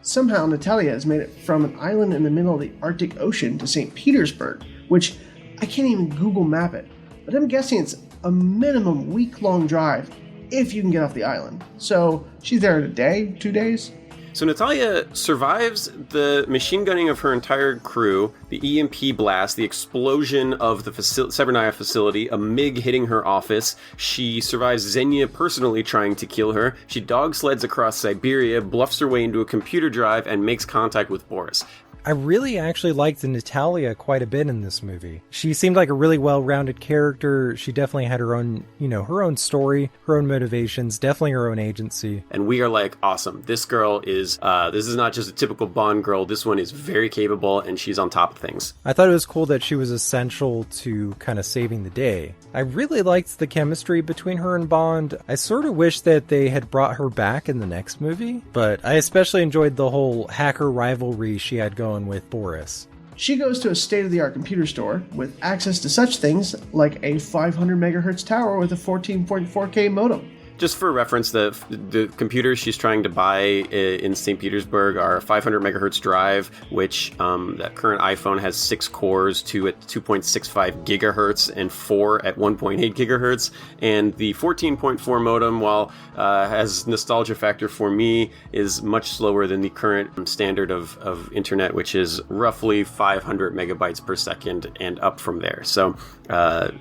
Somehow Natalia has made it from an island in the middle of the Arctic Ocean to St. Petersburg, which I can't even Google map it, but I'm guessing it's a minimum week-long drive if you can get off the island. So she's there in a day, 2 days? So Natalia survives the machine gunning of her entire crew, the EMP blast, the explosion of the Severnaya facility, a MiG hitting her office. She survives Xenia personally trying to kill her. She dog sleds across Siberia, bluffs her way into a computer drive, and makes contact with Boris. I really actually liked Natalia quite a bit in this movie. She seemed like a really well-rounded character. She definitely had her own, her own story, her own motivations, definitely her own agency. And we are like, awesome. This girl is, this is not just a typical Bond girl. This one is very capable and she's on top of things. I thought it was cool that she was essential to kind of saving the day. I really liked the chemistry between her and Bond. I sort of wish that they had brought her back in the next movie, but I especially enjoyed the whole hacker rivalry she had going with Boris. She goes to a state-of-the-art computer store with access to such things like a 500 megahertz tower with a 14.4K modem. Just for reference, the computers she's trying to buy in St. Petersburg are a 500 megahertz drive, which that current iPhone has 6 cores, 2 at 2.65 gigahertz and 4 at 1.8 gigahertz. And the 14.4 modem, while has nostalgia factor for me, is much slower than the current standard of internet, which is roughly 500 megabytes per second and up from there. So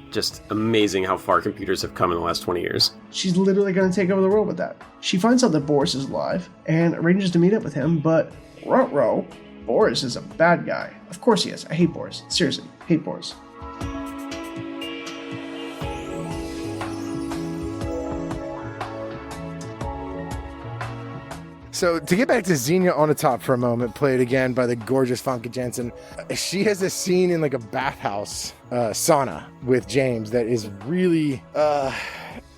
just amazing how far computers have come in the last 20 years. She's literally going to take over the world with that. She finds out that Boris is alive and arranges to meet up with him, but ruh-roh, Boris is a bad guy. Of course he is. I hate Boris. Seriously, hate Boris. So to get back to Xenia Onatopp for a moment, played again by the gorgeous Famke Janssen, she has a scene in like a bathhouse sauna with James that is really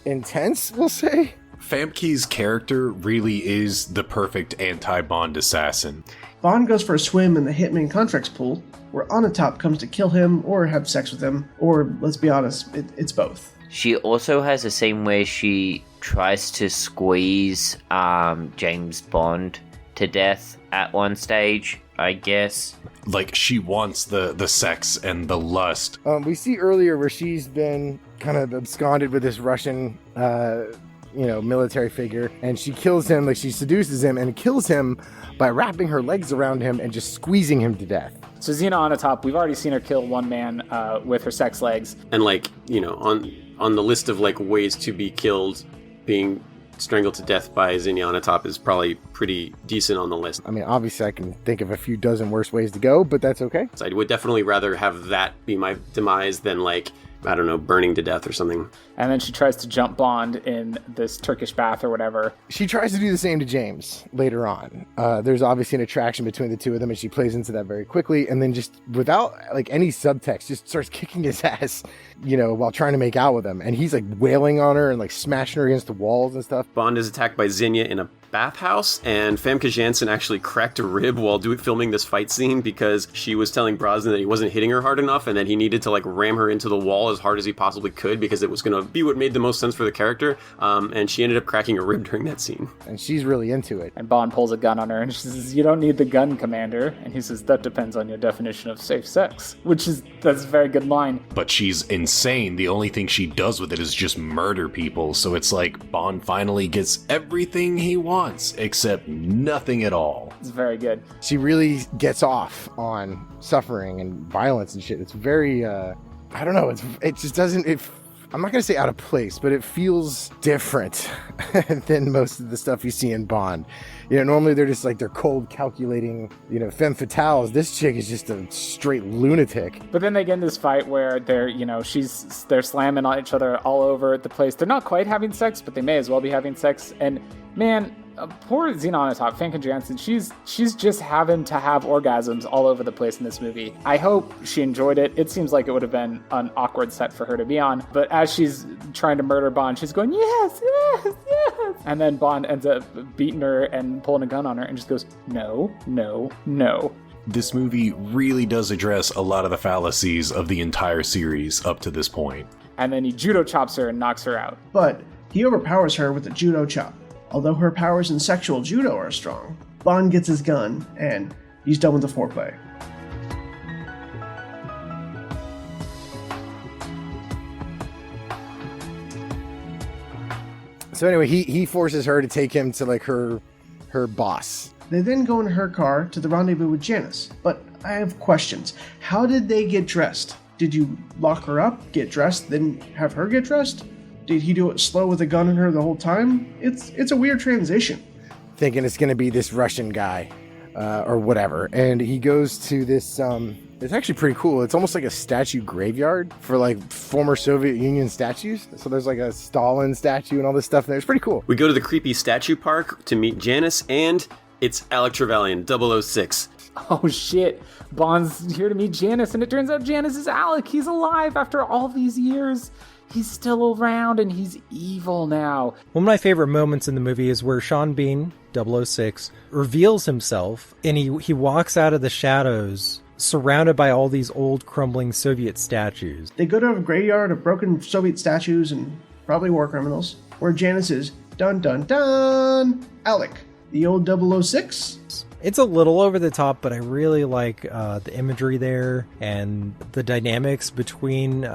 intense, we'll say. Famke's character really is the perfect anti-Bond assassin. Bond goes for a swim in the Hitman contracts pool, where Onatopp comes to kill him or have sex with him, or let's be honest, it's both. She also has a scene where she tries to squeeze James Bond to death at one stage, I guess. Like, she wants the sex and the lust. We see earlier where she's been kind of absconded with this Russian, military figure, and she kills him, like she seduces him and kills him by wrapping her legs around him and just squeezing him to death. So Xenia Onatopp, we've already seen her kill one man with her sex legs. And on the list of like ways to be killed, being strangled to death by Xenia Onatopp is probably pretty decent on the list. I mean, obviously I can think of a few dozen worse ways to go, but that's okay. So I would definitely rather have that be my demise than like, I don't know, burning to death or something. And then she tries to jump Bond in this Turkish bath or whatever. She tries to do the same to James later on. There's obviously an attraction between the two of them, and she plays into that very quickly, and then just without like any subtext, just starts kicking his ass, while trying to make out with him. And he's like wailing on her and like smashing her against the walls and stuff. Bond is attacked by Xenia in a bathhouse, and Famke Janssen actually cracked a rib while filming this fight scene because she was telling Brosnan that he wasn't hitting her hard enough and that he needed to like ram her into the wall as hard as he possibly could because it was going to be what made the most sense for the character, and she ended up cracking a rib during that scene. And she's really into it. And Bond pulls a gun on her and she says, "You don't need the gun, Commander." And he says, "That depends on your definition of safe sex," that's a very good line. But she's insane. The only thing she does with it is just murder people, so it's like Bond finally gets everything he wants, except nothing at all. It's very good. She really gets off on suffering and violence and shit. It's very, I don't know, it just doesn't, I'm not going to say out of place, but it feels different than most of the stuff you see in Bond. Normally they're just like, they're cold, calculating, femme fatales. This chick is just a straight lunatic. But then they get in this fight where they're slamming on each other all over the place. They're not quite having sex, but they may as well be having sex. And man, poor Xenia Onatopp, Famke Janssen, she's just having to have orgasms all over the place in this movie. I hope she enjoyed it. It seems like it would have been an awkward set for her to be on. But as she's trying to murder Bond, she's going, "Yes, yes, yes." And then Bond ends up beating her and pulling a gun on her and just goes, "No, no, no." This movie really does address a lot of the fallacies of the entire series up to this point. And then he judo chops her and knocks her out. But he overpowers her with a judo chop. Although her powers in sexual judo are strong, Bond gets his gun, and he's done with the foreplay. So anyway, he forces her to take him to like her boss. They then go in her car to the rendezvous with Janice. But I have questions. How did they get dressed? Did you lock her up, get dressed, then have her get dressed? Did he do it slow with a gun in her the whole time? It's a weird transition. Thinking it's going to be this Russian guy or whatever. And he goes to this, it's actually pretty cool. It's almost like a statue graveyard for like former Soviet Union statues. So there's like a Stalin statue and all this stuff in there. It's pretty cool. We go to the creepy statue park to meet Janice, and it's Alec Trevelyan, 006. Oh shit, Bond's here to meet Janice, and it turns out Janice is Alec. He's alive after all these years. He's still around, and he's evil now. One of my favorite moments in the movie is where Sean Bean, 006, reveals himself, and he walks out of the shadows surrounded by all these old crumbling Soviet statues. They go to a graveyard of broken Soviet statues and probably war criminals, where Janice is, dun dun dun, Alec, the old 006. It's a little over the top, but I really like the imagery there and the dynamics between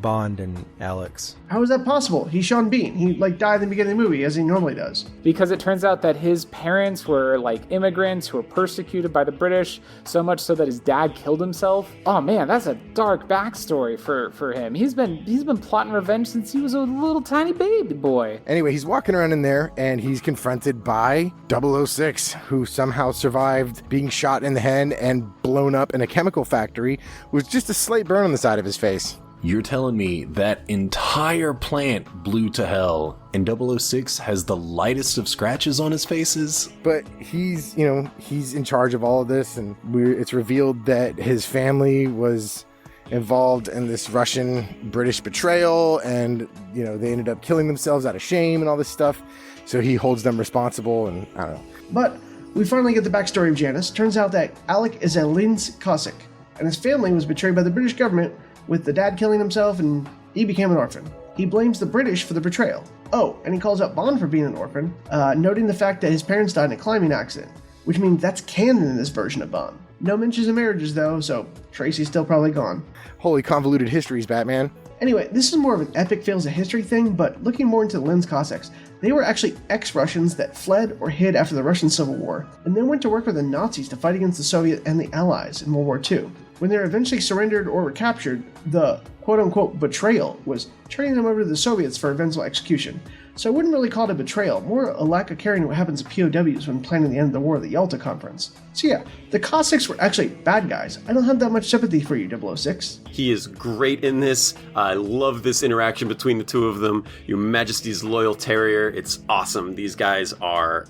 Bond and Alex. How is that possible? He's Sean Bean. He died in the beginning of the movie, as he normally does. Because it turns out that his parents were immigrants who were persecuted by the British, so much so that his dad killed himself. Oh man, that's a dark backstory for him. He's been plotting revenge since he was a little tiny baby boy. Anyway, he's walking around in there and he's confronted by 006, who somehow survived being shot in the head and blown up in a chemical factory with just a slight burn on the side of his face. You're telling me that entire plant blew to hell and 006 has the lightest of scratches on his faces? But he's in charge of all of this, and it's revealed that his family was involved in this Russian-British betrayal, and they ended up killing themselves out of shame and all this stuff. So he holds them responsible, and I don't know. But we finally get the backstory of Janice. Turns out that Alec is a Linz Cossack, and his family was betrayed by the British government, with the dad killing himself, and he became an orphan. He blames the British for the betrayal. Oh, and he calls out Bond for being an orphan, noting the fact that his parents died in a climbing accident, which means that's canon in this version of Bond. No mentions of marriages though, so Tracy's still probably gone. Holy convoluted histories, Batman. Anyway, this is more of an epic fails of history thing, but looking more into the Linz Cossacks, they were actually ex-Russians that fled or hid after the Russian Civil War, and then went to work with the Nazis to fight against the Soviet and the Allies in World War II. When they were eventually surrendered or recaptured, the quote-unquote betrayal was turning them over to the Soviets for eventual execution. So I wouldn't really call it a betrayal, more a lack of caring what happens to POWs when planning the end of the war at the Yalta Conference. So yeah, the Cossacks were actually bad guys. I don't have that much sympathy for you, 006. He is great in this. I love this interaction between the two of them. Your Majesty's loyal terrier. It's awesome. These guys are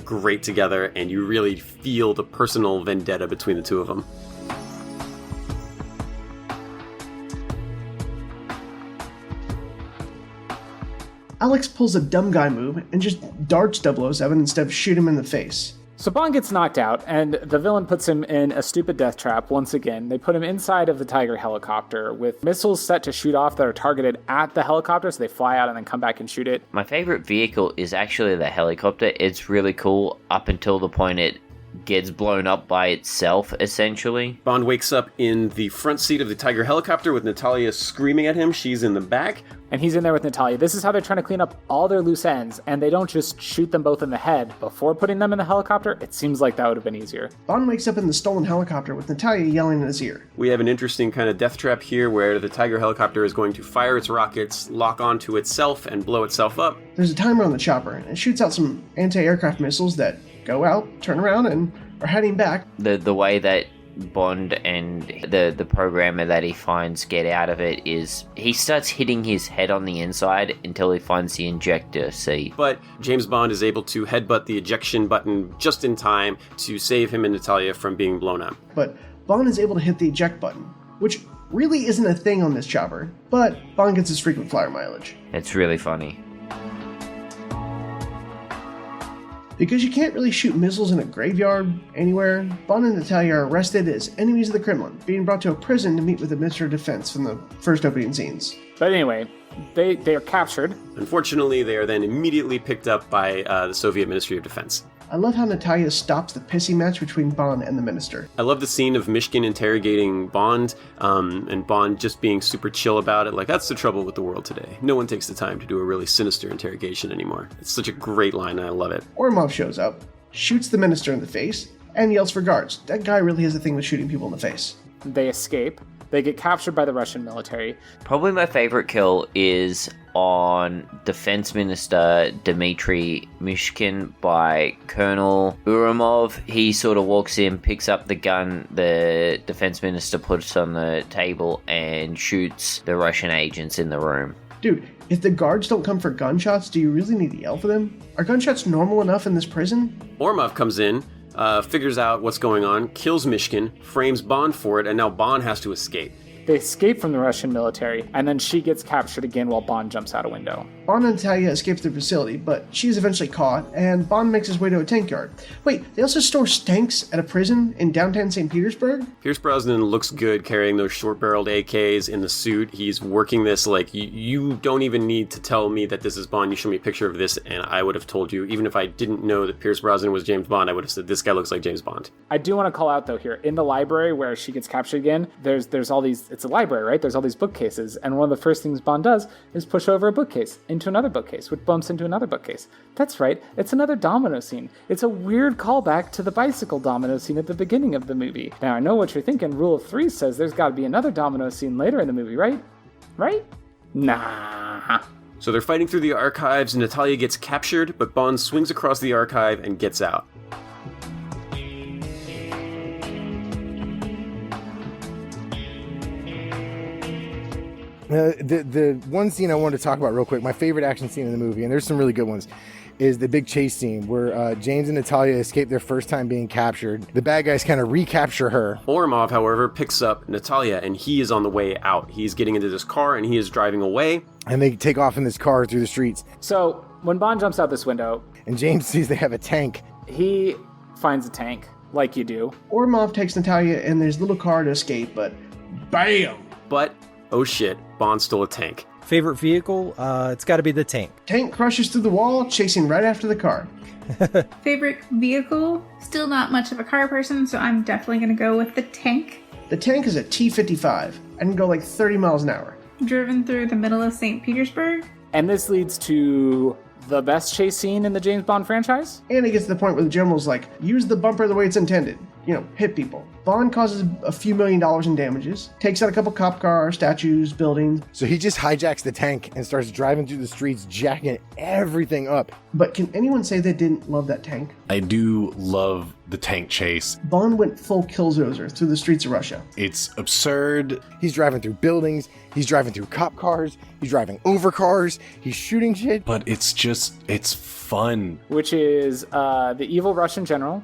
great together, and you really feel the personal vendetta between the two of them. Alex pulls a dumb guy move and just darts 007 instead of shoot him in the face. So Bond gets knocked out, and the villain puts him in a stupid death trap once again. They put him inside of the Tiger helicopter with missiles set to shoot off that are targeted at the helicopter, so they fly out and then come back and shoot it. My favorite vehicle is actually the helicopter. It's really cool up until the point it gets blown up by itself, essentially. Bond wakes up in the front seat of the Tiger helicopter with Natalia screaming at him. She's in the back. And he's in there with Natalia. This is how they're trying to clean up all their loose ends, and they don't just shoot them both in the head before putting them in the helicopter. It seems like that would have been easier. Bond wakes up in the stolen helicopter with Natalia yelling in his ear. We have an interesting kind of death trap here where the Tiger helicopter is going to fire its rockets, lock onto itself, and blow itself up. There's a timer on the chopper, and it shoots out some anti-aircraft missiles that go out, turn around, and are heading back. The way that Bond and the programmer that he finds get out of it is he starts hitting his head on the inside until he finds the ejector seat. But James Bond is able to headbutt the ejection button just in time to save him and Natalia from being blown up. But Bond is able to hit the eject button, which really isn't a thing on this chopper, but Bond gets his frequent flyer mileage. It's really funny. Because you can't really shoot missiles in a graveyard anywhere, Bond and Natalia are arrested as enemies of the Kremlin, being brought to a prison to meet with the Minister of Defense from the first opening scenes. But anyway, they are captured. Unfortunately, they are then immediately picked up by the Soviet Ministry of Defense. I love how Natalia stops the pissing match between Bond and the Minister. I love the scene of Mishkin interrogating Bond, and Bond just being super chill about it. Like, that's the trouble with the world today. No one takes the time to do a really sinister interrogation anymore. It's such a great line, and I love it. Ormov shows up, shoots the Minister in the face, and yells for guards. That guy really has a thing with shooting people in the face. They escape. They get captured by the Russian military. Probably my favorite kill is on Defense Minister Dmitry Mishkin by Colonel Urumov. He sort of walks in, picks up the gun the Defense Minister puts on the table, and shoots the Russian agents in the room. Dude, if the guards don't come for gunshots, do you really need to yell for them? Are gunshots normal enough in this prison? Ormov comes in, figures out what's going on, kills Mishkin, frames Bond for it, and now Bond has to escape. They escape from the Russian military, and then she gets captured again while Bond jumps out a window. Bond and Natalia escape the facility, but she's eventually caught, and Bond makes his way to a tank yard. Wait, they also store tanks at a prison in downtown St. Petersburg? Pierce Brosnan looks good carrying those short-barreled AKs in the suit. He's working this like, you don't even need to tell me that this is Bond. You show me a picture of this, and I would have told you. Even if I didn't know that Pierce Brosnan was James Bond, I would have said, this guy looks like James Bond. I do want to call out, though, here, in the library where she gets captured again, there's all these, it's a library, right? There's all these bookcases, and one of the first things Bond does is push over a bookcase into another bookcase, which bumps into another bookcase. That's right, it's another domino scene. It's a weird callback to the bicycle domino scene at the beginning of the movie. Now, I know what you're thinking. Rule of Three says there's got to be another domino scene later in the movie, right? Right? Nah. So they're fighting through the archives, and Natalia gets captured, but Bond swings across the archive and gets out. The one scene I wanted to talk about real quick, my favorite action scene in the movie, and there's some really good ones, is the big chase scene where James and Natalia escape their first time being captured. The bad guys kind of recapture her. Ormov, however, picks up Natalia, and he is on the way out. He's getting into this car, and he is driving away. And they take off in this car through the streets. So, when Bond jumps out this window, and James sees they have a tank. He finds a tank, like you do. Ormov takes Natalia in his little car to escape, but BAM! But, oh shit, Bond stole a tank. Favorite vehicle? It's got to be the tank. Tank crushes through the wall, chasing right after the car. Favorite vehicle? Still not much of a car person, so I'm definitely going to go with the tank. The tank is a T-55 and can go like 30 miles an hour. Driven through the middle of St. Petersburg. And this leads to the best chase scene in the James Bond franchise? And it gets to the point where the general's like, use the bumper the way it's intended. You know, hit people. Bond causes a few $1 million in damages, takes out a couple cop cars, statues, buildings. So he just hijacks the tank and starts driving through the streets, jacking everything up. But can anyone say they didn't love that tank? I do love the tank chase. Bond went full Killdozer through the streets of Russia. It's absurd. He's driving through buildings, he's driving through cop cars, he's driving over cars, he's shooting shit. But it's fun. Which is the evil Russian general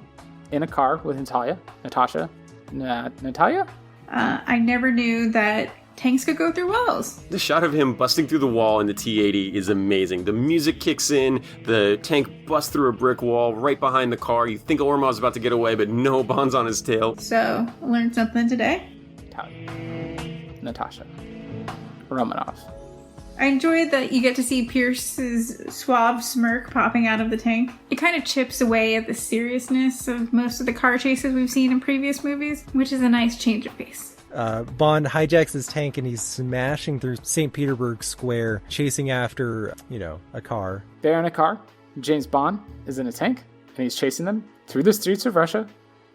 in a car with Natalia. I never knew that tanks could go through walls. The shot of him busting through the wall in the T-80 is amazing. The music kicks in, the tank busts through a brick wall right behind the car. You think Ormov's about to get away, but no, Bond's on his tail. So, learned something today. Natasha Romanoff. I enjoyed that you get to see Pierce's suave smirk popping out of the tank. It kind of chips away at the seriousness of most of the car chases we've seen in previous movies, which is a nice change of pace. Bond hijacks his tank and he's smashing through St. Petersburg Square, chasing after, a car. They're in a car. James Bond is in a tank, and he's chasing them through the streets of Russia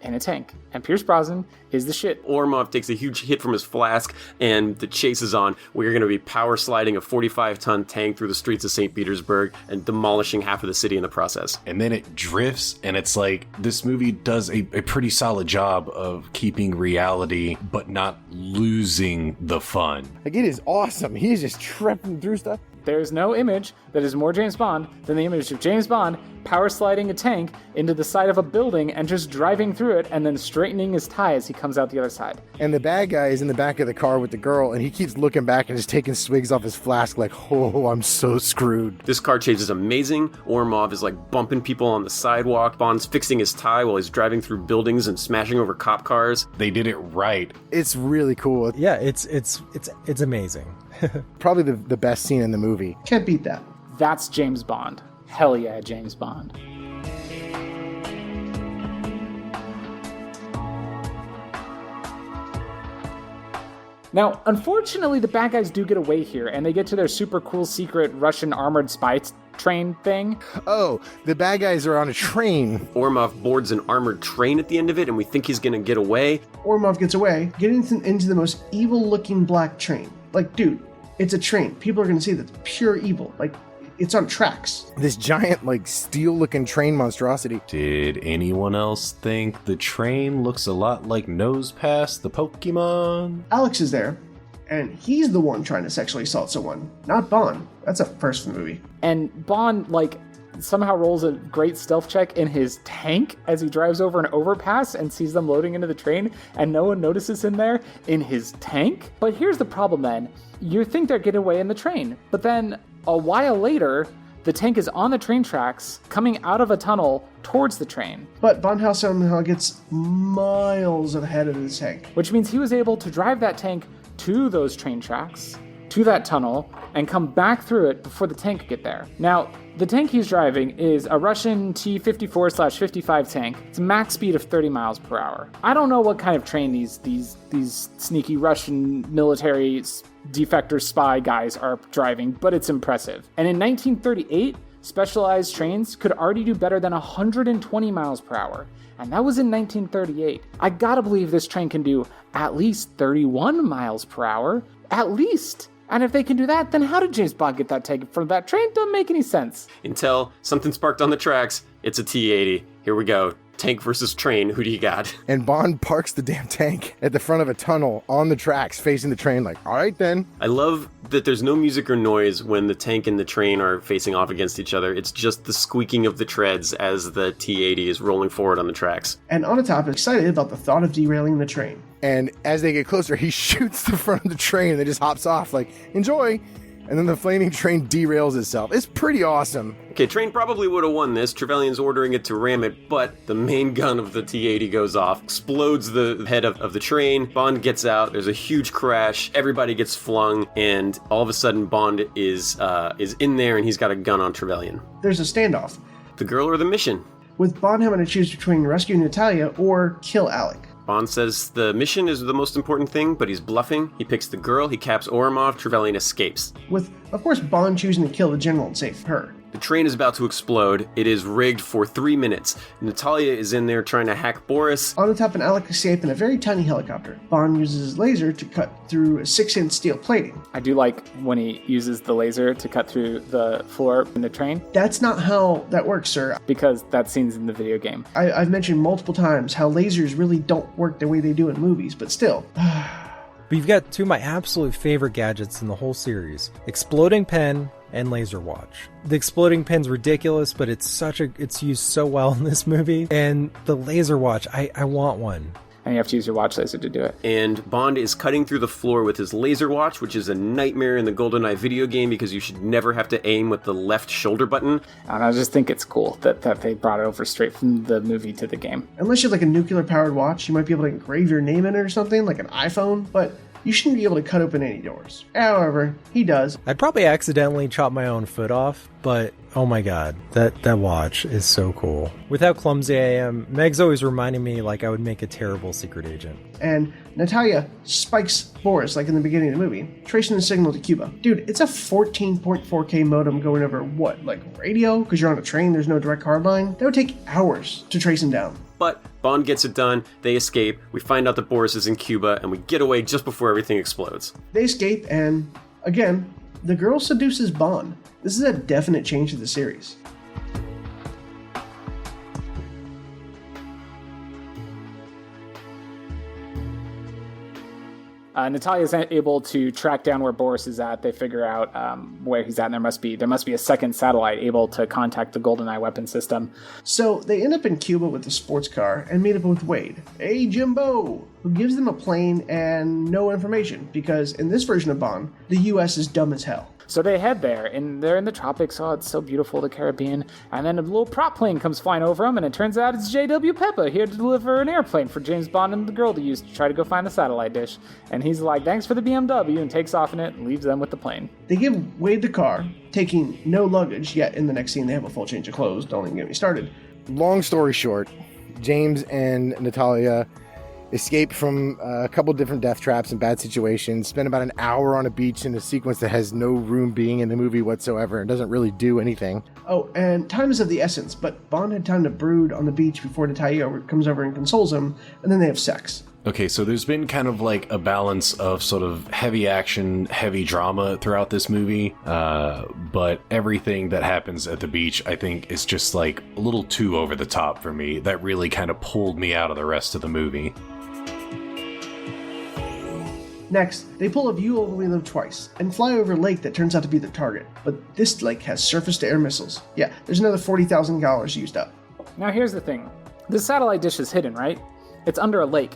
in a tank. And Pierce Brosnan is the shit. Ormov takes a huge hit from his flask, and the chase is on. We're going to be power sliding a 45-ton tank through the streets of St. Petersburg and demolishing half of the city in the process. And then it drifts, and it's like, this movie does a pretty solid job of keeping reality, but not losing the fun. Like, it is awesome. He is just tripping through stuff. There's no image that is more James Bond than the image of James Bond power sliding a tank into the side of a building and just driving through it and then straightening his tie as he comes out the other side. And the bad guy is in the back of the car with the girl, and he keeps looking back and just taking swigs off his flask like, oh, I'm so screwed. This car chase is amazing. Ormov is like bumping people on the sidewalk. Bond's fixing his tie while he's driving through buildings and smashing over cop cars. They did it right. It's really cool. Yeah, it's amazing. Probably the best scene in the movie. Can't beat that. That's James Bond. Hell yeah, James Bond. Now, unfortunately, the bad guys do get away here, and they get to their super cool secret Russian armored spy train thing. Oh, the bad guys are on a train. Ormov boards an armored train at the end of it, and we think he's gonna get away. Ormov gets away, getting into the most evil-looking black train. Like, dude, it's a train. People are gonna see that's pure evil. Like, it's on tracks. This giant, like, steel-looking train monstrosity. Did anyone else think the train looks a lot like Nosepass, the Pokemon? Alex is there, and he's the one trying to sexually assault someone, not Bond. That's a first for the movie. And Bond, like, somehow rolls a great stealth check in his tank as he drives over an overpass and sees them loading into the train, and no one notices him there in his tank. But here's the problem then. You think they're getting away in the train, but then a while later, the tank is on the train tracks, coming out of a tunnel towards the train. But Bond somehow gets miles ahead of his tank. Which means he was able to drive that tank to those train tracks, to that tunnel, and come back through it before the tank could get there. Now, the tank he's driving is a Russian T-54/55 tank. It's a max speed of 30 miles per hour. I don't know what kind of train these sneaky Russian military defector spy guys are driving, but it's impressive. And in 1938, specialized trains could already do better than 120 miles per hour. And that was in 1938. I gotta believe this train can do at least 31 miles per hour. At least. And if they can do that, then how did James Bond get that taken from that train? Doesn't make any sense. Until something sparked on the tracks. It's a T-80. Here we go. Tank versus train. Who do you got? And Bond parks the damn tank at the front of a tunnel on the tracks facing the train like, all right then. I love that there's no music or noise when the tank and the train are facing off against each other. It's just the squeaking of the treads as the T-80 is rolling forward on the tracks. And Onatopp is excited about the thought of derailing the train. And as they get closer, he shoots the front of the train and then just hops off like, enjoy. And then the flaming train derails itself. It's pretty awesome. Okay, train probably would have won this. Trevelyan's ordering it to ram it, but the main gun of the T-80 goes off, explodes the head of the train. Bond gets out. There's a huge crash. Everybody gets flung, and all of a sudden Bond is in there, and he's got a gun on Trevelyan. There's a standoff. The girl or the mission? With Bond having to choose between rescuing Natalia or kill Alec. Bond says the mission is the most important thing, but he's bluffing. He picks the girl, he caps Oromov, Trevelyan escapes. With, of course, Bond choosing to kill the general and save her. The train is about to explode. It is rigged for 3 minutes. Natalia is in there trying to hack Boris. Onatopp and Alec escape in a very tiny helicopter. Bond uses his laser to cut through a 6-inch steel plating. I do like when he uses the laser to cut through the floor in the train. That's not how that works, sir. Because that scene's in the video game. I've mentioned multiple times how lasers really don't work the way they do in movies, but still. But you've got two of my absolute favorite gadgets in the whole series. Exploding pen and laser watch. The exploding pen's ridiculous, but it's used so well in this movie. And the laser watch, I want one. And you have to use your watch laser to do it. And Bond is cutting through the floor with his laser watch, which is a nightmare in the Goldeneye video game because you should never have to aim with the left shoulder button. And I just think it's cool that they brought it over straight from the movie to the game. Unless you have like a nuclear-powered watch, you might be able to engrave your name in it or something, like an iPhone, but you shouldn't be able to cut open any doors. However, he does. I'd probably accidentally chop my own foot off, but oh my god, that watch is so cool. With how clumsy I am, Meg's always reminding me like I would make a terrible secret agent. And Natalia spikes Boris like in the beginning of the movie, tracing the signal to Cuba. Dude, it's a 14.4K modem going over what, like radio? Because you're on a train, there's no direct hard line? That would take hours to trace him down. But Bond gets it done, they escape, we find out that Boris is in Cuba, and we get away just before everything explodes. They escape, and again, the girl seduces Bond. This is a definite change to the series. Natalia's able to track down where Boris is at. They figure out where he's at, and there must be a second satellite able to contact the Goldeneye weapon system. So they end up in Cuba with a sports car and meet up with Wade, a Jimbo, who gives them a plane and no information because in this version of Bond, the U.S. is dumb as hell. So they head there, and they're in the tropics. Oh, it's so beautiful, the Caribbean. And then a little prop plane comes flying over them, and it turns out it's J.W. Peppa here to deliver an airplane for James Bond and the girl to use to try to go find the satellite dish. And he's like, thanks for the BMW, and takes off in it and leaves them with the plane. They give Wade the car, taking no luggage, yet in the next scene they have a full change of clothes. Don't even get me started. Long story short, James and Natalia escape from a couple different death traps and bad situations, spend about an hour on a beach in a sequence that has no room being in the movie whatsoever and doesn't really do anything. Oh, and time is of the essence, but Bond had time to brood on the beach before Natalia comes over and consoles him, and then they have sex. Okay, so there's been kind of like a balance of sort of heavy action, heavy drama throughout this movie, but everything that happens at the beach, I think, is just like a little too over the top for me. That really kind of pulled me out of the rest of the movie. Next, they pull a You Only Live Twice and fly over a lake that turns out to be their target. But this lake has surface-to-air missiles. Yeah, there's another $40,000 used up. Now here's the thing. The satellite dish is hidden, right? It's under a lake.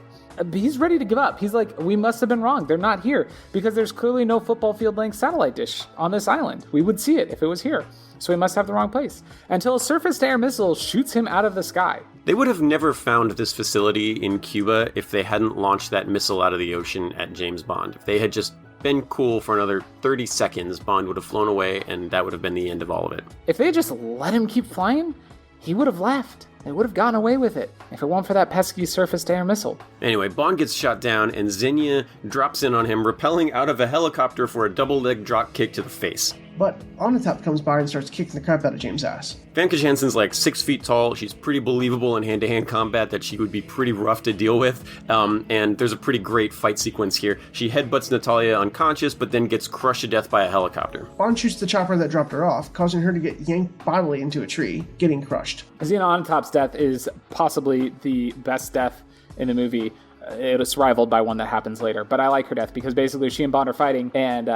He's ready to give up. He's like, we must have been wrong. They're not here because there's clearly no football field length satellite dish on this island. We would see it if it was here. So we must have the wrong place. Until a surface-to-air missile shoots him out of the sky. They would have never found this facility in Cuba if they hadn't launched that missile out of the ocean at James Bond. If they had just been cool for another 30 seconds, Bond would have flown away, and that would have been the end of all of it. If they had just let him keep flying, he would have left. They would have gotten away with it if it weren't for that pesky surface-to-air missile. Anyway, Bond gets shot down, and Xenia drops in on him, rappelling out of a helicopter for a double-leg drop kick to the face. But Onatopp comes by and starts kicking the crap out of James' ass. Famke Janssen's like 6 feet tall. She's pretty believable in hand-to-hand combat that she would be pretty rough to deal with. And there's a pretty great fight sequence here. She headbutts Natalia unconscious, but then gets crushed to death by a helicopter. Bond shoots the chopper that dropped her off, causing her to get yanked bodily into a tree, getting crushed. Xenia Onatopp's death is possibly the best death in the movie. It is rivaled by one that happens later, but I like her death because basically she and Bond are fighting, and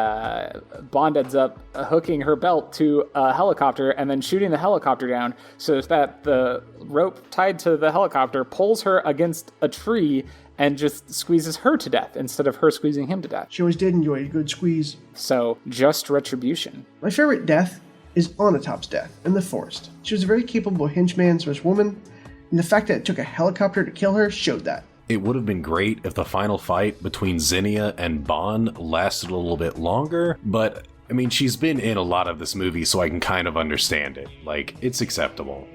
Bond ends up hooking her belt to a helicopter and then shooting the helicopter down so that the rope tied to the helicopter pulls her against a tree and just squeezes her to death instead of her squeezing him to death. She always did enjoy a good squeeze. So, just retribution. My favorite death is Onatopp's death in the forest. She was a very capable henchman/woman, and the fact that it took a helicopter to kill her showed that. It would have been great if the final fight between Xenia and Bond lasted a little bit longer, but I mean, she's been in a lot of this movie, so I can kind of understand it. Like, it's acceptable.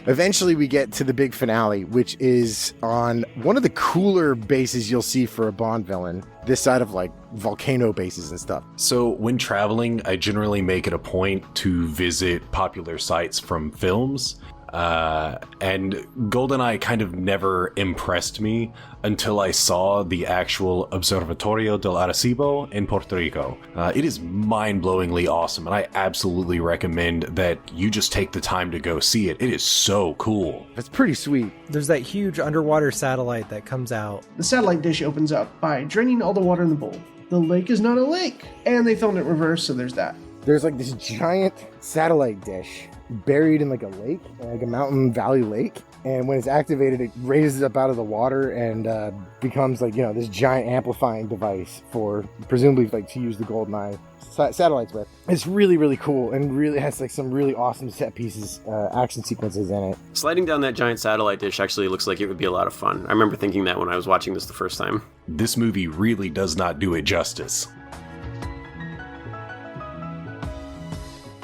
Eventually we get to the big finale, which is on one of the cooler bases you'll see for a Bond villain, this side of like volcano bases and stuff. So when traveling, I generally make it a point to visit popular sites from films. And Goldeneye kind of never impressed me until I saw the actual Observatorio del Arecibo in Puerto Rico. It is mind-blowingly awesome, and I absolutely recommend that you just take the time to go see it. It is so cool. It's pretty sweet. There's that huge underwater satellite that comes out. The satellite dish opens up by draining all the water in the bowl. The lake is not a lake. And they filmed it in reverse, so there's that. There's like this giant satellite dish buried in like a lake, like a mountain valley lake, and when it's activated it raises up out of the water and becomes like, you know, this giant amplifying device for presumably like to use the Goldeneye satellites with. It's really, really cool and really has like some really awesome set pieces, action sequences in it. Sliding down that giant satellite dish actually looks like it would be a lot of fun. I remember thinking that when I was watching this the first time. This movie really does not do it justice.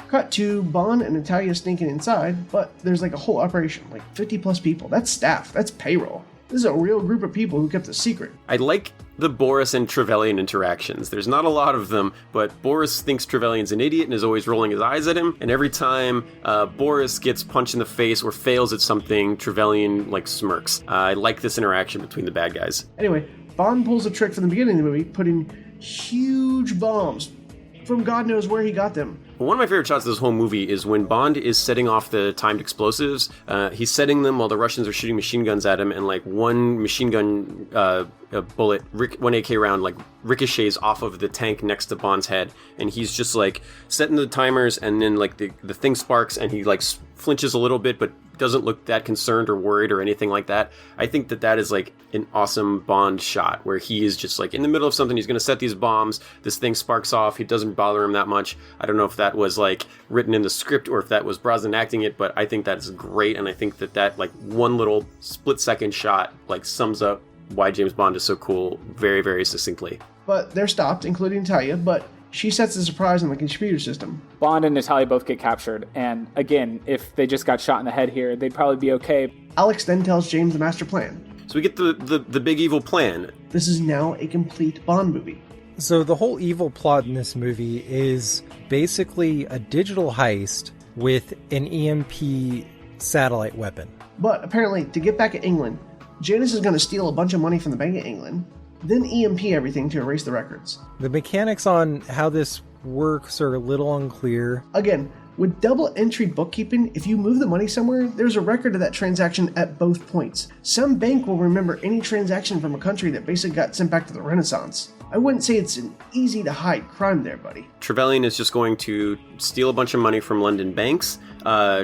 Cut to Bond and Natalia sneaking inside, but there's like a whole operation, like 50 plus people. That's staff, that's payroll. This is a real group of people who kept a secret. I like the Boris and Trevelyan interactions. There's not a lot of them, but Boris thinks Trevelyan's an idiot and is always rolling his eyes at him, and every time Boris gets punched in the face or fails at something, Trevelyan like smirks. I like this interaction between the bad guys. Anyway, Bond pulls a trick from the beginning of the movie, putting huge bombs from God knows where he got them. One of my favorite shots of this whole movie is when Bond is setting off the timed explosives. He's setting them while the Russians are shooting machine guns at him, and like one machine gun bullet, one AK round, like ricochets off of the tank next to Bond's head, and he's just like setting the timers, and then like the thing sparks, and he like flinches a little bit, but doesn't look that concerned or worried or anything like that. I think that is like an awesome Bond shot where he is just like in the middle of something. He's going to set these bombs. This thing sparks off. It doesn't bother him that much. I don't know if that was like written in the script or if that was Brosnan acting it, but I think that is great. And I think that like one little split second shot like sums up why James Bond is so cool very, very succinctly. But they're stopped, including Talia, but She sets the surprise on the computer system. Bond and Natalia both get captured, and again, if they just got shot in the head here, they'd probably be okay. Alex then tells James the master plan. So we get the big evil plan. This is now a complete Bond movie. So the whole evil plot in this movie is basically a digital heist with an EMP satellite weapon. But apparently, to get back at England, Janice is going to steal a bunch of money from the Bank of England, then EMP everything to erase the records. The mechanics on how this works are a little unclear. Again, with double entry bookkeeping, if you move the money somewhere, there's a record of that transaction at both points. Some bank will remember any transaction from a country that basically got sent back to the Renaissance. I wouldn't say it's an easy to hide crime there, buddy. Trevelyan is just going to steal a bunch of money from London banks,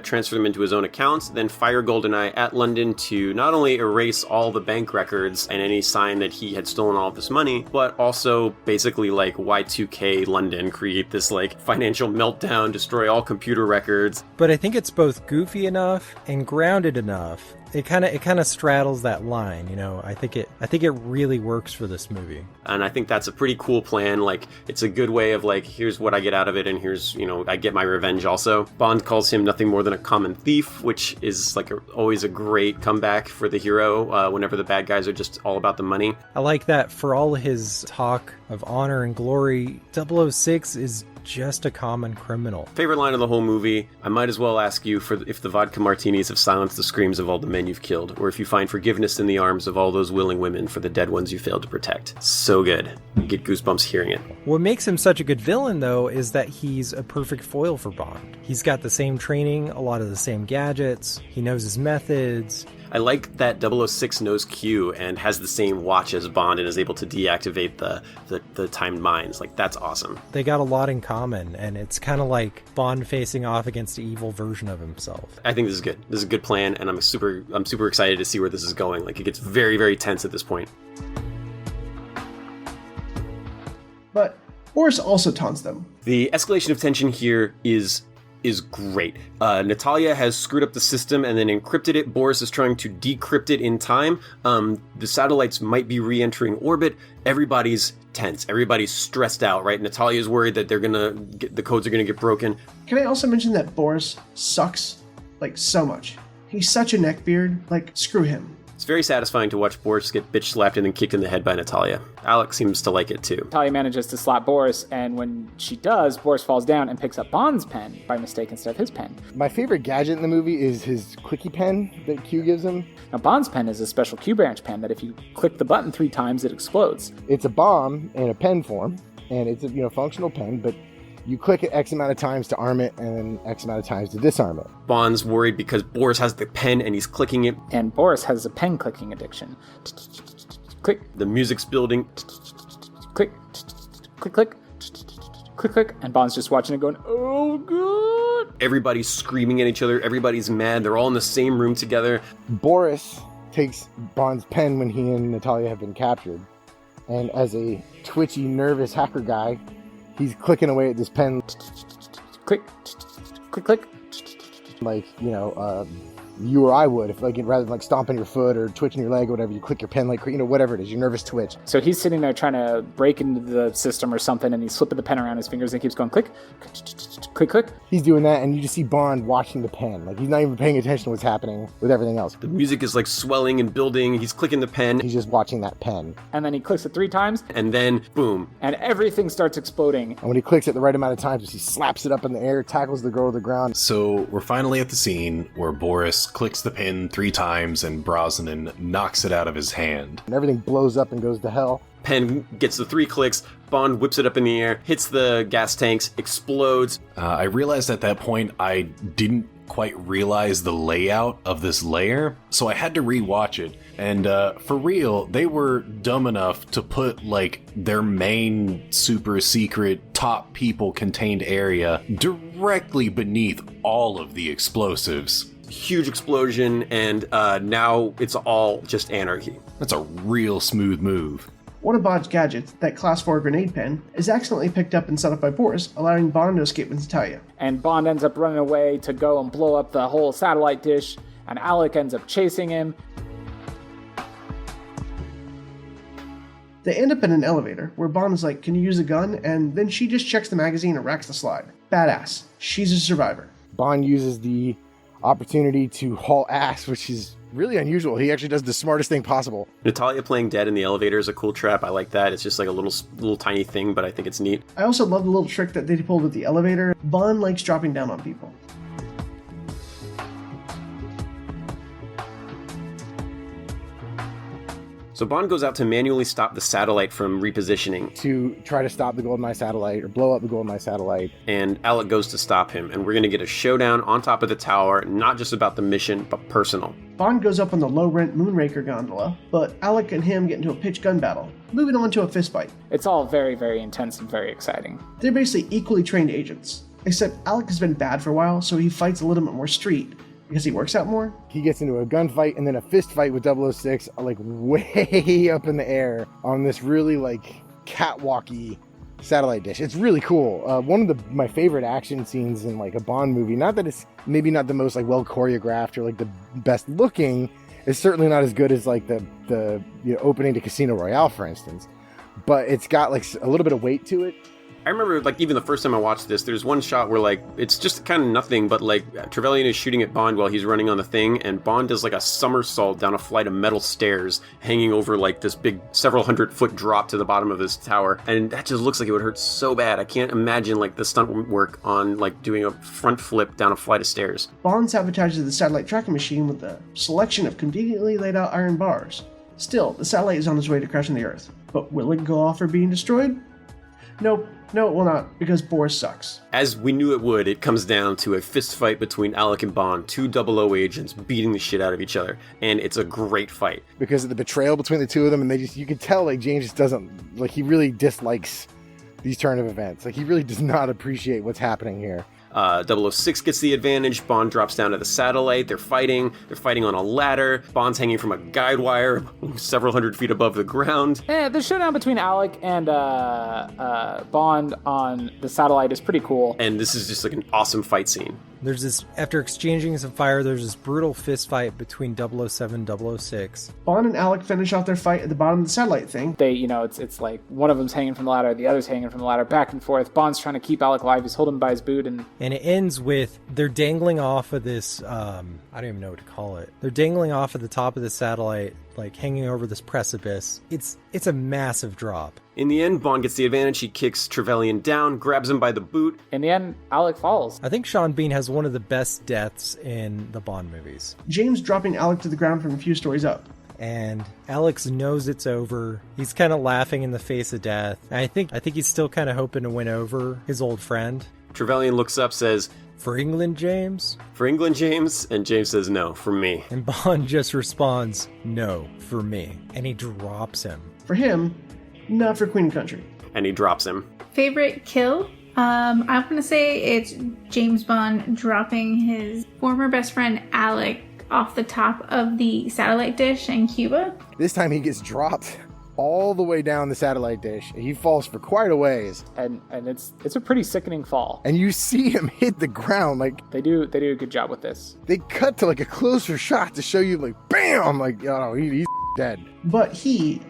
transfer them into his own accounts, then fire Goldeneye at London to not only erase all the bank records and any sign that he had stolen all of this money, but also basically like Y2K London, create this like financial meltdown, destroy all computer records. But I think it's both goofy enough and grounded enough. It kind of straddles that line, you know. I think it really works for this movie. And I think that's a pretty cool plan. Like, it's a good way of like, here's what I get out of it, and here's, you know, I get my revenge also. Bond calls him nothing more than a common thief, which is like always a great comeback for the hero whenever the bad guys are just all about the money. I like that for all his talk of honor and glory, 006 is just a common criminal. Favorite line of the whole movie, I might as well ask you for if the vodka martinis have silenced the screams of all the men you've killed, or if you find forgiveness in the arms of all those willing women for the dead ones you failed to protect. So good. You get goosebumps hearing it. What makes him such a good villain, though, is that he's a perfect foil for Bond. He's got the same training, a lot of the same gadgets, he knows his methods. I like that 006 knows Q and has the same watch as Bond and is able to deactivate the timed mines. Like, that's awesome. They got a lot in common, and it's kind of like Bond facing off against the evil version of himself. I think this is good. This is a good plan, and I'm super excited to see where this is going. Like, it gets very, very tense at this point. But Boris also taunts them. The escalation of tension here is great. Natalia has screwed up the system and then encrypted it. Boris is trying to decrypt it in time. The satellites might be re-entering orbit. Everybody's tense. Everybody's stressed out, right? Natalia's worried that the codes are gonna get broken. Can I also mention that Boris sucks, like, so much? He's such a neckbeard, like, screw him. It's very satisfying to watch Boris get bitch slapped and then kicked in the head by Natalia. Alex seems to like it too. Natalia manages to slap Boris, and when she does, Boris falls down and picks up Bond's pen by mistake instead of his pen. My favorite gadget in the movie is his clicky pen that Q gives him. Now, Bond's pen is a special Q branch pen that if you click the button 3 times, it explodes. It's a bomb in a pen form, and it's a functional pen, but you click it X amount of times to arm it, and then X amount of times to disarm it. Bond's worried because Boris has the pen and he's clicking it. And Boris has a pen clicking addiction. Click. The music's building. Click. Click, click. Click, click. And Bond's just watching it going, oh, God. Everybody's screaming at each other. Everybody's mad. They're all in the same room together. Boris takes Bond's pen when he and Natalia have been captured. And as a twitchy, nervous hacker guy, he's clicking away at this pen. Click. Click, click. Like, you or I would, if like rather than like stomping your foot or twitching your leg or whatever, you click your pen, like, whatever it is, your nervous twitch. So he's sitting there trying to break into the system or something, and he's slipping the pen around his fingers and keeps going click, click, click. He's doing that, and you just see Bond watching the pen. Like, he's not even paying attention to what's happening with everything else. The music is like swelling and building. He's clicking the pen. He's just watching that pen. And then he clicks it 3 times. And then, boom. And everything starts exploding. And when he clicks it the right amount of times, he slaps it up in the air, tackles the girl to the ground. So we're finally at the scene where Boris clicks the pen 3 times and Brosnan knocks it out of his hand. And everything blows up and goes to hell. Pen gets the 3 clicks, Bond whips it up in the air, hits the gas tanks, explodes. I realized at that point I didn't quite realize the layout of this layer, so I had to rewatch it. And for real, they were dumb enough to put like their main super secret top people contained area directly beneath all of the explosives. Huge explosion, and now it's all just anarchy. That's a real smooth move. One of Bond's gadgets, that Class 4 grenade pen, is accidentally picked up and set up by Boris, allowing Bond to escape with Natalia. And Bond ends up running away to go and blow up the whole satellite dish, and Alec ends up chasing him. They end up in an elevator where Bond is like, can you use a gun? And then she just checks the magazine and racks the slide. Badass. She's a survivor. Bond uses the opportunity to haul ass, which is really unusual. He actually does the smartest thing possible. Natalia playing dead in the elevator is a cool trap. I like that. It's just like a little tiny thing, but I think it's neat. I also love the little trick that they pulled with the elevator. Bond likes dropping down on people. So Bond goes out to manually stop the satellite from repositioning. To try to stop the Goldeneye satellite, or blow up the Goldeneye satellite. And Alec goes to stop him, and we're going to get a showdown on top of the tower, not just about the mission, but personal. Bond goes up on the low-rent Moonraker gondola, but Alec and him get into a pitched gun battle, moving on to a fistfight. It's all very, very intense and very exciting. They're basically equally trained agents, except Alec has been bad for a while, so he fights a little bit more street, because he works out more. He gets into a gunfight and then a fist fight with 006, like way up in the air on this really like catwalky satellite dish. It's really cool. One of my favorite action scenes in like a Bond movie. Not that it's maybe not the most like well choreographed or like the best looking. It's certainly not as good as like the opening to Casino Royale, for instance. But it's got like a little bit of weight to it. I remember, like, even the first time I watched this, there's one shot where, like, it's just kind of nothing, but, like, Trevelyan is shooting at Bond while he's running on the thing, and Bond does, like, a somersault down a flight of metal stairs hanging over, like, this big several hundred-foot drop to the bottom of this tower, and that just looks like it would hurt so bad. I can't imagine, like, the stunt work on, like, doing a front flip down a flight of stairs. Bond sabotages the satellite tracking machine with a selection of conveniently laid out iron bars. Still, the satellite is on its way to crashing the Earth. But will it go off or being destroyed? Nope. No, it will not, because Boris sucks. As we knew it would, it comes down to a fist fight between Alec and Bond, two 00 agents beating the shit out of each other, and it's a great fight. Because of the betrayal between the two of them, and you can tell, like, James just doesn't, like, he really dislikes these turn of events. Like, he really does not appreciate what's happening here. 006 gets the advantage. Bond drops down to the satellite. They're fighting on a ladder. Bond's hanging from a guide wire several hundred feet above the ground. The showdown between Alec and Bond on the satellite is pretty cool. And this is just like an awesome fight scene. There's this, after exchanging some fire, there's this brutal fist fight between 007 and 006. Bond and Alec finish off their fight at the bottom of the satellite thing. They, it's like one of them's hanging from the ladder, the other's hanging from the ladder, back and forth. Bond's trying to keep Alec alive. He's holding him by his boot, and it ends with they're dangling off of this, I don't even know what to call it. They're dangling off at the top of the satellite, like hanging over this precipice. It's a massive drop. In the end, Bond gets the advantage. He kicks Trevelyan down, grabs him by the boot. In the end, Alec falls. I think Sean Bean has one of the best deaths in the Bond movies. James dropping Alec to the ground from a few stories up. And Alex knows it's over. He's kind of laughing in the face of death. And I think he's still kind of hoping to win over his old friend. Trevelyan looks up, says, "For England, James?" "For England, James?" And James says, "No, for me." And Bond just responds, "No, for me." And he drops him. For him, not for Queen Country. And he drops him. Favorite kill? I'm going to say it's James Bond dropping his former best friend Alec off the top of the satellite dish in Cuba. This time he gets dropped all the way down the satellite dish. He falls for quite a ways. And it's a pretty sickening fall. And you see him hit the ground. Like they do a good job with this. They cut to like a closer shot to show you like, bam! Like, he's dead. But he,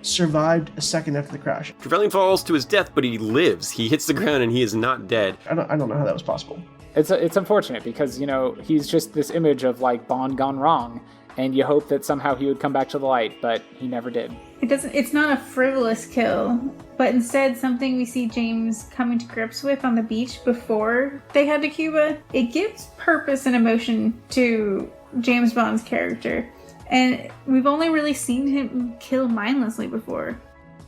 survived a second after the crash. Trevelyan falls to his death, but he lives. He hits the ground and he is not dead. I don't know how that was possible. It's unfortunate because, he's just this image of like Bond gone wrong. And you hope that somehow he would come back to the light, but he never did. It's not a frivolous kill, but instead something we see James coming to grips with on the beach before they head to Cuba. It gives purpose and emotion to James Bond's character. And we've only really seen him kill mindlessly before.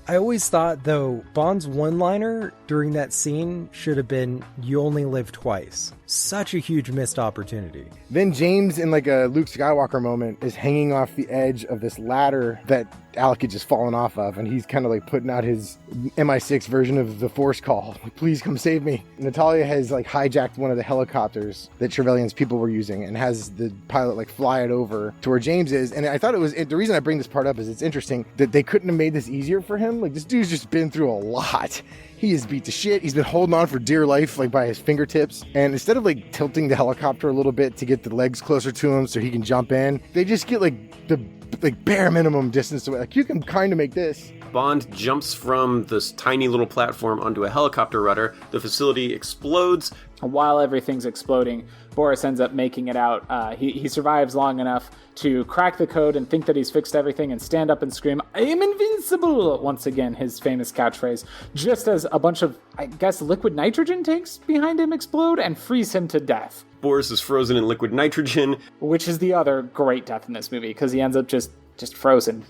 I always thought, though, Bond's one-liner during that scene should have been, "You only live twice." Such a huge missed opportunity. Then James, in like a Luke Skywalker moment, is hanging off the edge of this ladder that Alec had just fallen off of, and he's kind of like putting out his MI6 version of the Force call. "Please come save me." Natalia has like hijacked one of the helicopters that Trevelyan's people were using and has the pilot like fly it over to where James is. And I thought the reason I bring this part up is it's interesting that they couldn't have made this easier for him. Like, this dude's just been through a lot. He is beat to shit. He's been holding on for dear life, like by his fingertips. And instead of like tilting the helicopter a little bit to get the legs closer to him so he can jump in, they just get like the like bare minimum distance away. Like, you can kind of make this. Bond jumps from this tiny little platform onto a helicopter rudder. The facility explodes. While everything's exploding, Boris ends up making it out. He survives long enough to crack the code and think that he's fixed everything and stand up and scream, "I am invincible!" Once again, his famous catchphrase, just as a bunch of, I guess, liquid nitrogen tanks behind him explode and freeze him to death. Boris is frozen in liquid nitrogen. Which is the other great death in this movie, because he ends up just frozen.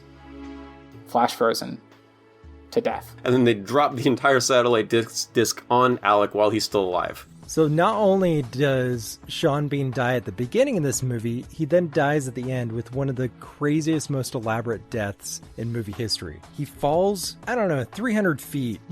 Flash frozen. To death. And then they drop the entire satellite disc on Alec while he's still alive. So not only does Sean Bean die at the beginning of this movie, he then dies at the end with one of the craziest, most elaborate deaths in movie history. He falls, 300 feet,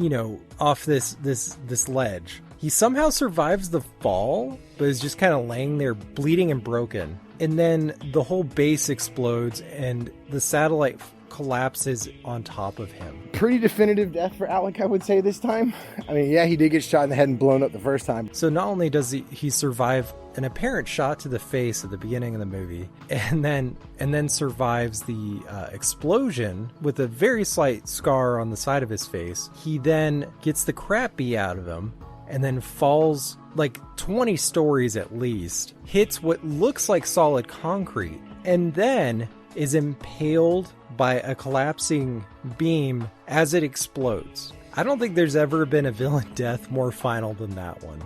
off this ledge. He somehow survives the fall, but is just kind of laying there bleeding and broken. And then the whole base explodes and the satellite collapses on top of him. Pretty definitive death for Alec, I would say, this time. I mean, yeah, he did get shot in the head and blown up the first time. So not only does he survive an apparent shot to the face at the beginning of the movie, and then survives the explosion with a very slight scar on the side of his face, he then gets the crap beat out of him, and then falls like 20 stories at least, hits what looks like solid concrete, and then is impaled by a collapsing beam as it explodes. I don't think there's ever been a villain death more final than that one.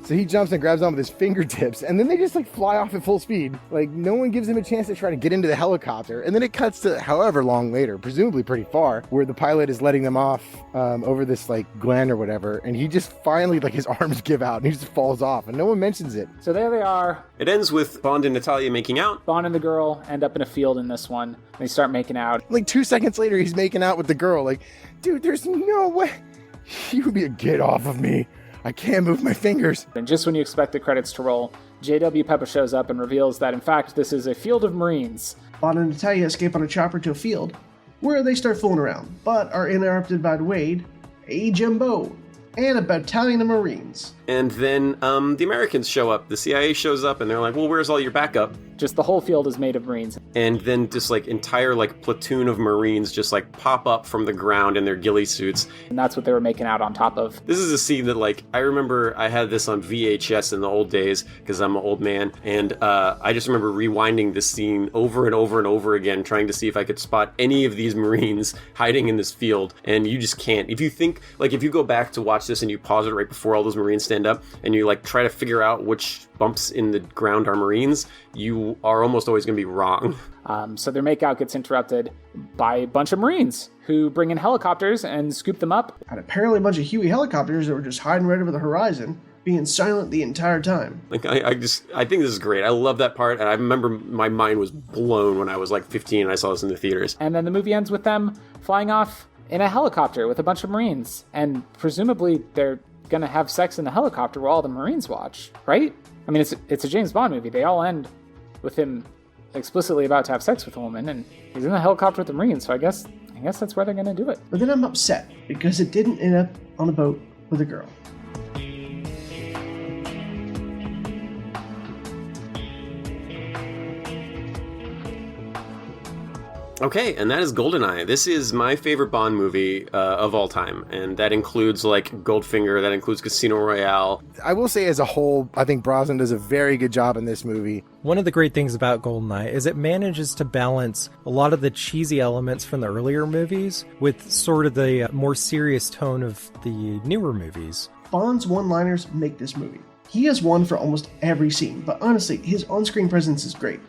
So he jumps and grabs on with his fingertips, and then they just fly off at full speed. Like, no one gives him a chance to try to get into the helicopter. And then it cuts to however long later, presumably pretty far, where the pilot is letting them off over this glen or whatever. And he just finally, his arms give out and he just falls off, and no one mentions it. So there they are. It ends with Bond and Natalia making out. Bond and the girl end up in a field in this one. They start making out. 2 seconds later, he's making out with the girl. Dude, there's no way. You would be a get off of me. I can't move my fingers. And just when you expect the credits to roll, J.W. Pepper shows up and reveals that, in fact, this is a field of Marines. Bond and Natalia escape on a chopper to a field, where they start fooling around, but are interrupted by Wade, a Jumbo, and a battalion of Marines. And then the Americans show up. The CIA shows up, and they're like, well, where's all your backup? Just the whole field is made of Marines. And then just entire platoon of Marines just pop up from the ground in their ghillie suits. And that's what they were making out on top of. This is a scene that I remember I had this on VHS in the old days because I'm an old man. And I just remember rewinding this scene over and over and over again, trying to see if I could spot any of these Marines hiding in this field. And you just can't. If you think, if you go back to watch this and you pause it right before all those Marines stand up and you try to figure out which bumps in the ground are Marines, you are almost always going to be wrong. So their makeout gets interrupted by a bunch of Marines who bring in helicopters and scoop them up. And apparently a bunch of Huey helicopters that were just hiding right over the horizon, being silent the entire time. I think this is great. I love that part, and I remember my mind was blown when I was 15 and I saw this in the theaters. And then the movie ends with them flying off in a helicopter with a bunch of Marines. And presumably they're going to have sex in the helicopter while all the Marines watch, right? I mean, it's a James Bond movie. They all end with him explicitly about to have sex with a woman, and he's in the helicopter with the Marines, so I guess that's where they're going to do it. But then I'm upset because it didn't end up on a boat with a girl. Okay, and that is Goldeneye. This is my favorite Bond movie of all time, and that includes Goldfinger, that includes Casino Royale. I will say as a whole, I think Brosnan does a very good job in this movie. One of the great things about Goldeneye is it manages to balance a lot of the cheesy elements from the earlier movies with sort of the more serious tone of the newer movies. Bond's one-liners make this movie. He has one for almost every scene, but honestly, his on-screen presence is great.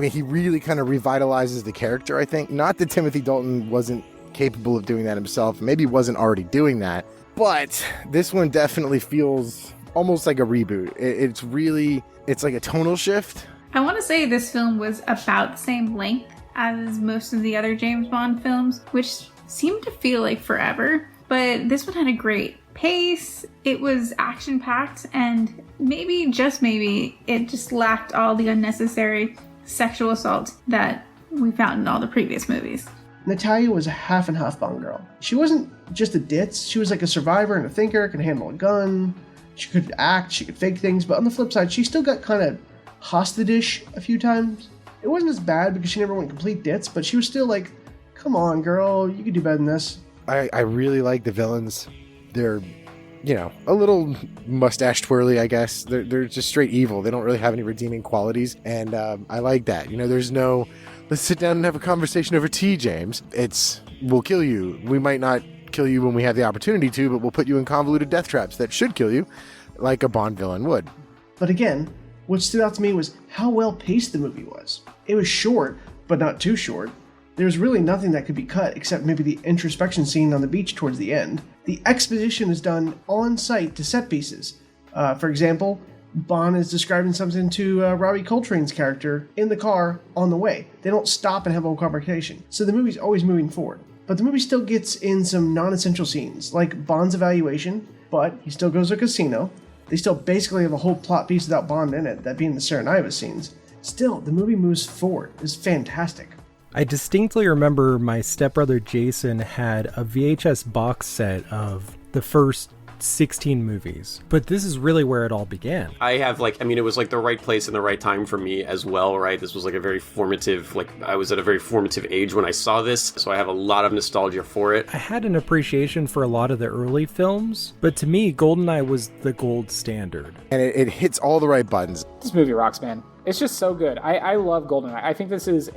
He really kind of revitalizes the character, I think. Not that Timothy Dalton wasn't capable of doing that himself. Maybe wasn't already doing that. But this one definitely feels almost like a reboot. It's like a tonal shift. I want to say this film was about the same length as most of the other James Bond films, which seemed to feel like forever. But this one had a great pace. It was action-packed, and maybe, just maybe, it just lacked all the unnecessary sexual assault that we found in all the previous movies. Natalia was a half and half Bond girl. She wasn't just a ditz, she was a survivor and a thinker, can handle a gun, She could act, she could fake things, but on the flip side, she still got kind of hostage-ish a few times. It wasn't as bad because she never went complete ditz, but she was still like, come on, girl, you could do better than this. I really like the villains. They're, a little mustache twirly, I guess. They're just straight evil. They don't really have any redeeming qualities, and I like that. There's no, let's sit down and have a conversation over tea, James. It's, we'll kill you. We might not kill you when we have the opportunity to, but we'll put you in convoluted death traps that should kill you, like a Bond villain would. But again, what stood out to me was how well paced the movie was. It was short, but not too short. There's really nothing that could be cut except maybe the introspection scene on the beach towards the end. The exposition is done on site to set pieces. For example, Bond is describing something to Robbie Coltrane's character in the car on the way. They don't stop and have a whole conversation. So the movie's always moving forward. But the movie still gets in some non-essential scenes, like Bond's evaluation, but he still goes to a casino. They still basically have a whole plot piece without Bond in it, that being the Serenivas scenes. Still, the movie moves forward. It's fantastic. I distinctly remember my stepbrother Jason had a VHS box set of the first 16 movies, but this is really where it all began. I have it was like the right place and the right time for me as well, right? This was like a very formative, I was at a very formative age when I saw this, so I have a lot of nostalgia for it. I had an appreciation for a lot of the early films, but to me, Goldeneye was the gold standard. And it hits all the right buttons. This movie rocks, man. It's just so good. I love Goldeneye. I think this is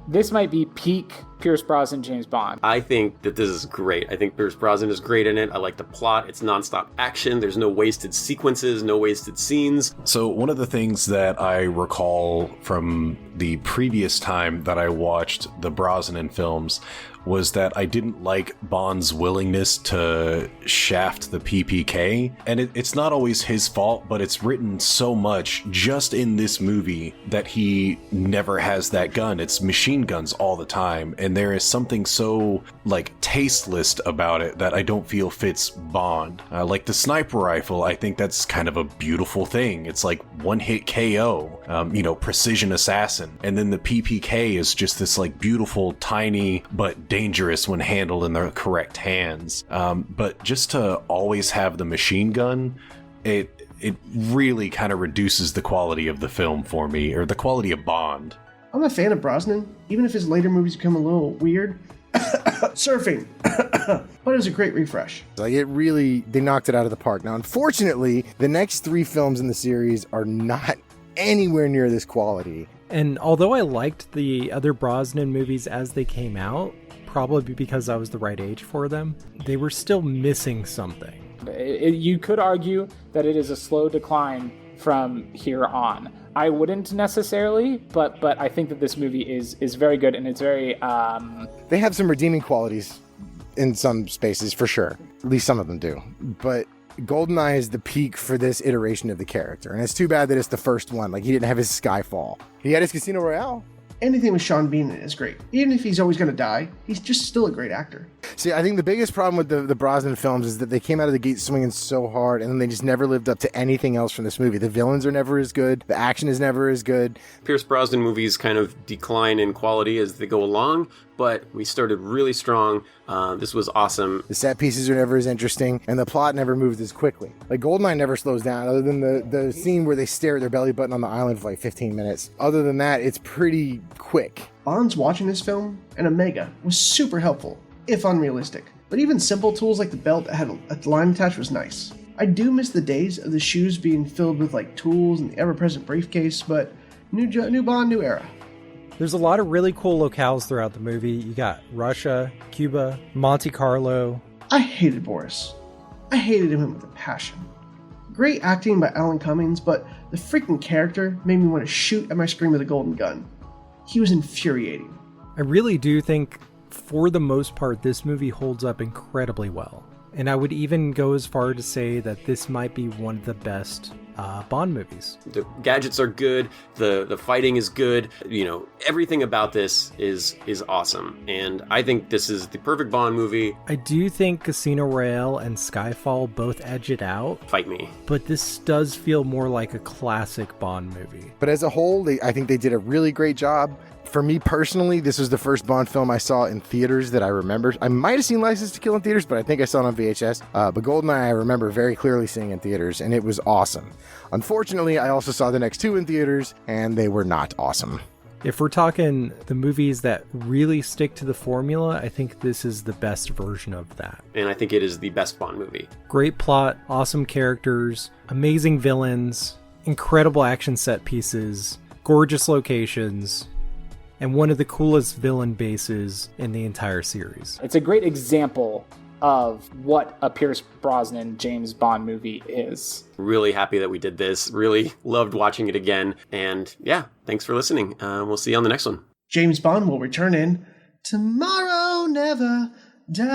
this might be peak Pierce Brosnan, James Bond. I think that this is great. I think Pierce Brosnan is great in it. I like the plot. It's nonstop action. There's no wasted sequences, no wasted scenes. So one of the things that I recall from the previous time that I watched the Brosnan films was that I didn't like Bond's willingness to shaft the PPK. And it's not always his fault, but it's written so much just in this movie that he never has that gun. It's machine guns all the time. And there is something so, tasteless about it that I don't feel fits Bond. Like the sniper rifle, I think that's kind of a beautiful thing. It's like one-hit KO, precision assassin. And then the PPK is just this, beautiful, tiny, but dangerous when handled in the correct hands. But just to always have the machine gun, it really kind of reduces the quality of the film for me, or the quality of Bond. I'm a fan of Brosnan, even if his later movies become a little weird. Surfing. But it was a great refresh. They knocked it out of the park. Now, unfortunately, the next 3 films in the series are not anywhere near this quality. And although I liked the other Brosnan movies as they came out, probably because I was the right age for them, they were still missing something. You could argue that it is a slow decline from here on. I wouldn't necessarily, but I think that this movie is very good, and it's very... They have some redeeming qualities in some spaces, for sure. At least some of them do. But Goldeneye is the peak for this iteration of the character, and it's too bad that it's the first one. He didn't have his Skyfall. He had his Casino Royale. Anything with Sean Bean in it is great. Even if he's always going to die, he's just still a great actor. See, I think the biggest problem with the Brosnan films is that they came out of the gate swinging so hard, and then they just never lived up to anything else from this movie. The villains are never as good. The action is never as good. Pierce Brosnan movies kind of decline in quality as they go along, but we started really strong. This was awesome. The set pieces are never as interesting, and the plot never moves as quickly. Goldeneye never slows down, other than the scene where they stare at their belly button on the island for 15 minutes. Other than that, it's pretty quick. Bond's watching this film, and Omega was super helpful, if unrealistic. But even simple tools like the belt that had a line attached was nice. I do miss the days of the shoes being filled with tools and the ever-present briefcase, but new Bond, new era. There's a lot of really cool locales throughout the movie. You got Russia, Cuba, Monte Carlo. I hated Boris. I hated him with a passion. Great acting by Alan Cummings, but the freaking character made me want to shoot at my screen with a golden gun. He was infuriating. I really do think, for the most part, this movie holds up incredibly well. And I would even go as far to say that this might be one of the best Bond movies. The gadgets are good, the fighting is good, everything about this is awesome. And I think this is the perfect Bond movie. I do think Casino Royale and Skyfall both edge it out. Fight me. But this does feel more like a classic Bond movie. But as a whole, I think they did a really great job. For me personally, this was the first Bond film I saw in theaters that I remember. I might have seen License to Kill in theaters, but I think I saw it on VHS. But Goldeneye, I remember very clearly seeing in theaters, and it was awesome. Unfortunately, I also saw the next two in theaters, and they were not awesome. If we're talking the movies that really stick to the formula, I think this is the best version of that. And I think it is the best Bond movie. Great plot, awesome characters, amazing villains, incredible action set pieces, gorgeous locations, and one of the coolest villain bases in the entire series. It's a great example of what a Pierce Brosnan James Bond movie is. Really happy that we did this. Really loved watching it again. And yeah, thanks for listening. We'll see you on the next one. James Bond will return in Tomorrow Never Dies.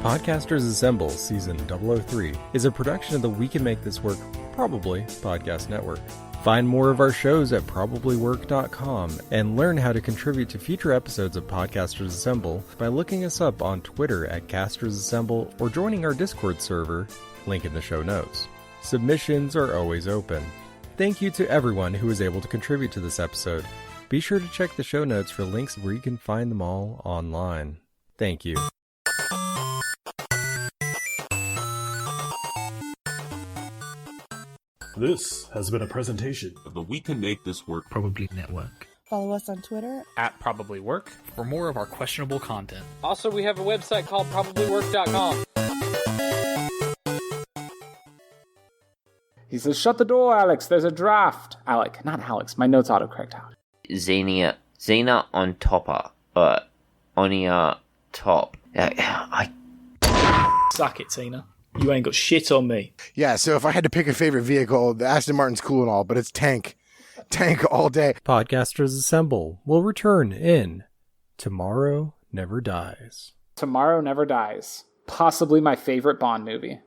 Podcasters Assemble Season 003 is a production of the We Can Make This Work Probably podcast network. Find more of our shows at probablywork.com and learn how to contribute to future episodes of Podcasters Assemble by looking us up on Twitter at Casters Assemble or joining our Discord server, link in the show notes. Submissions are always open. Thank you to everyone who was able to contribute to this episode. Be sure to check the show notes for links where you can find them all online. Thank you. This has been a presentation of the We Can Make This Work Probably Network. Follow us on Twitter at Probably Work for more of our questionable content. Also, we have a website called probablywork.com. He says, "Shut the door, Alex. There's a draft." Alec, not Alex. My notes autocorrect out. Xenia on topper. Onia top. Suck it, Tina. You ain't got shit on me. Yeah, so if I had to pick a favorite vehicle, the Aston Martin's cool and all, but it's tank. Tank all day. Podcasters Assemble will return in Tomorrow Never Dies. Tomorrow Never Dies. Possibly my favorite Bond movie.